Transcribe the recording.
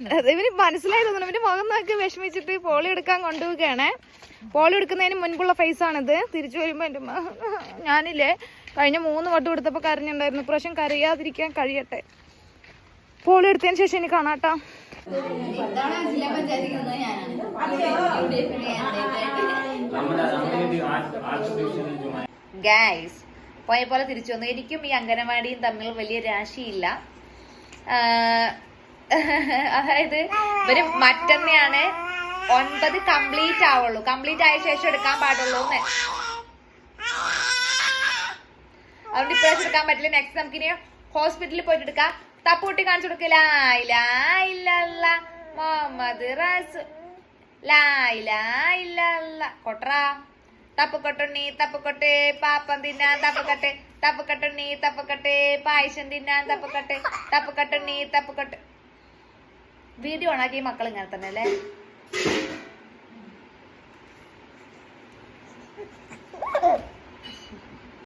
ഇവന് മനസ്സിലായി തോന്നുന്നു. ഇവന്റെ മുഖം നോക്കി വിഷമിച്ചിട്ട് പോളിയോ എടുക്കാൻ കൊണ്ടുപോവുകയാണേ. പോളിയോ എടുക്കുന്നതിന് മുൻപുള്ള ഫേസ് ആണിത്. തിരിച്ചു വരുമ്പോ എന്റെ ഞാനില്ലേ കഴിഞ്ഞ 3 വട്ടം എടുത്തപ്പോ കരഞ്ഞുണ്ടായിരുന്നു. ഇപ്രാവശ്യം കരയാതിരിക്കാൻ കഴിയട്ടെ. പോളിയോ എടുത്തതിന് ശേഷം ഇനി കാണാട്ടോ. ഗൈസ് പോയ പോലെ തിരിച്ചു വന്നു. എനിക്കും ഈ അംഗനവാടിയും തമ്മിൽ വലിയ രാശിയില്ല. അതായത് ഇവര് മറ്റന്നെയാണ് 9 കംപ്ലീറ്റ് ആവുള്ളൂ. കംപ്ലീറ്റ് ആയ ശേഷം എടുക്കാൻ പാടുള്ളൂ. അതുകൊണ്ട് ഇപ്രാവശ്യം എടുക്കാൻ പറ്റില്ല. നെക്സ്റ്റ് നമുക്ക് ഇനി ഹോസ്പിറ്റലിൽ പോയിട്ട് എടുക്കാം. തപ്പൂട്ടി കാണിച്ചു കൊടുക്കില്ല. മുഹമ്മദ് റസൂൽ കൊട്ടറാ തപ്പുകൊട്ടുണ്ണി തപ്പുകൊട്ടെ പാപ്പം തിന്നാൻ തപ്പുകട്ടെ തപ്പുകട്ടുണ്ണി തപ്പുകട്ടെ പായസം തിന്നാൻ തപ്പുകട്ടെ തപ്പുകട്ടുണ്ണി തപ്പുകട്ടെ. വീഡിയോ ഓണാക്കി മക്കൾ ഇങ്ങനെ തന്നെ അല്ലേ.